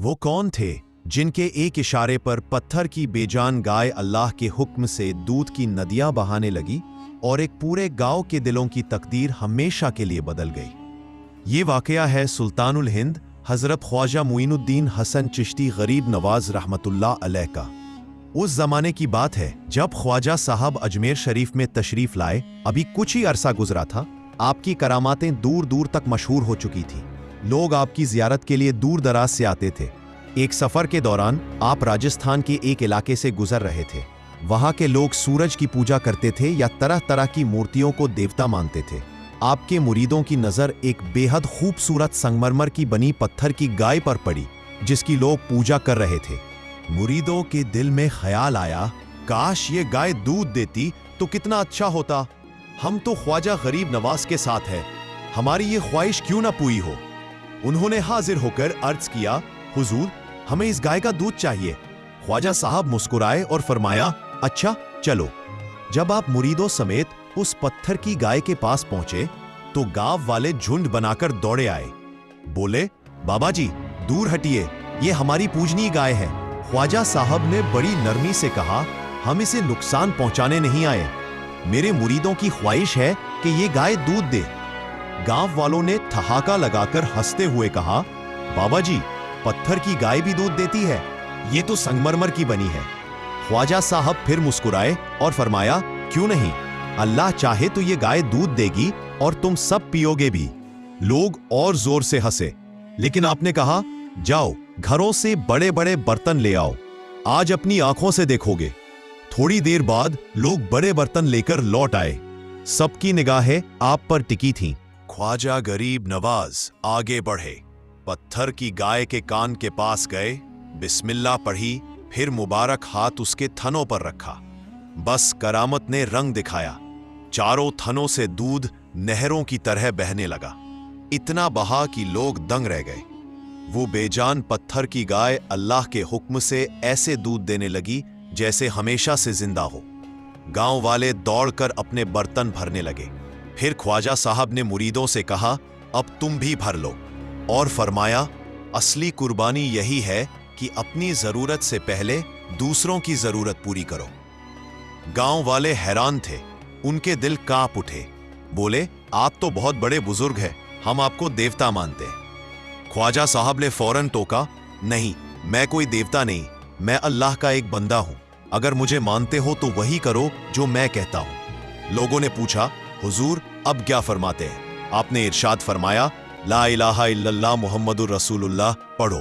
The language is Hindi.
वो कौन थे जिनके एक इशारे पर पत्थर की बेजान गाय अल्लाह के हुक्म से दूध की नदियां बहाने लगी और एक पूरे गांव के दिलों की तकदीर हमेशा के लिए बदल गई। ये वाकया है सुल्तानुल हिंद हजरत ख्वाजा मुइनुद्दीन हसन चिश्ती गरीब नवाज रहमतुल्लाह अलैह का। उस जमाने की बात है जब ख्वाजा साहब अजमेर शरीफ में तशरीफ लाए। अभी कुछ ही अरसा गुजरा था, आपकी करामातें दूर दूर तक मशहूर हो चुकी थी। लोग आपकी जियारत के लिए दूर दराज से आते थे। एक सफर के दौरान आप राजस्थान के एक इलाके से गुजर रहे थे। वहां के लोग सूरज की पूजा करते थे या तरह तरह की मूर्तियों को देवता मानते थे। आपके मुरीदों की नजर एक बेहद खूबसूरत संगमरमर की बनी पत्थर की गाय पर पड़ी जिसकी लोग पूजा कर रहे थे। मुरीदों के दिल में ख्याल आया, काश ये गाय दूध देती तो कितना अच्छा होता। हम तो ख्वाजा गरीब नवाज के साथ हैं, हमारी ये ख्वाहिश क्यों ना पूरी हो। उन्होंने हाजिर होकर अर्ज किया, हुजूर हमें इस गाय का दूध चाहिए। ख्वाजा साहब मुस्कुराए और फरमाया, अच्छा चलो। जब आप मुरीदों समेत उस पत्थर की गाय के पास पहुंचे तो गांव वाले झुंड बनाकर दौड़े आए। बोले, बाबा जी दूर हटिए, ये हमारी पूजनीय गाय है। ख्वाजा साहब ने बड़ी नरमी से कहा, हम इसे नुकसान पहुंचाने नहीं आए, मेरे मुरीदों की ख्वाहिश है कि ये गाय दूध दे। गांव वालों ने ठहाका लगाकर हंसते हुए कहा, बाबा जी पत्थर की गाय भी दूध देती है, ये तो संगमरमर की बनी है। ख्वाजा साहब फिर मुस्कुराए और फरमाया, क्यों नहीं, अल्लाह चाहे तो ये गाय दूध देगी और तुम सब पियोगे भी। लोग और जोर से हंसे, लेकिन आपने कहा, जाओ घरों से बड़े बड़े बर्तन ले आओ, आज अपनी आंखों से देखोगे। थोड़ी देर बाद लोग बड़े बर्तन लेकर लौट आए। सबकी निगाहें आप पर टिकी थीं। ख्वाजा गरीब नवाज आगे बढ़े, पत्थर की गाय के कान के पास गए, बिस्मिल्लाह पढ़ी, फिर मुबारक हाथ उसके थनों पर रखा। बस करामत ने रंग दिखाया, चारों थनों से दूध नहरों की तरह बहने लगा। इतना बहा कि लोग दंग रह गए। वो बेजान पत्थर की गाय अल्लाह के हुक्म से ऐसे दूध देने लगी जैसे हमेशा से जिंदा हो। गांव वाले दौड़कर अपने बर्तन भरने लगे। फिर ख्वाजा साहब ने मुरीदों से कहा, अब तुम भी भर लो, और फरमाया, असली कुर्बानी यही है कि अपनी जरूरत से पहले दूसरों की जरूरत पूरी करो। गांव वाले हैरान थे, उनके दिल कांप उठे। बोले, आप तो बहुत बड़े बुजुर्ग हैं, हम आपको देवता मानते हैं। ख्वाजा साहब ने फौरन टोका, नहीं, मैं कोई देवता नहीं, मैं अल्लाह का एक बंदा हूं। अगर मुझे मानते हो तो वही करो जो मैं कहता हूं। लोगों ने पूछा, हुजूर अब क्या फरमाते हैं? आपने इरशाद फरमाया, ला इलाहा इल्लल्लाह मुहम्मदुर रसूलुल्लाह पढ़ो।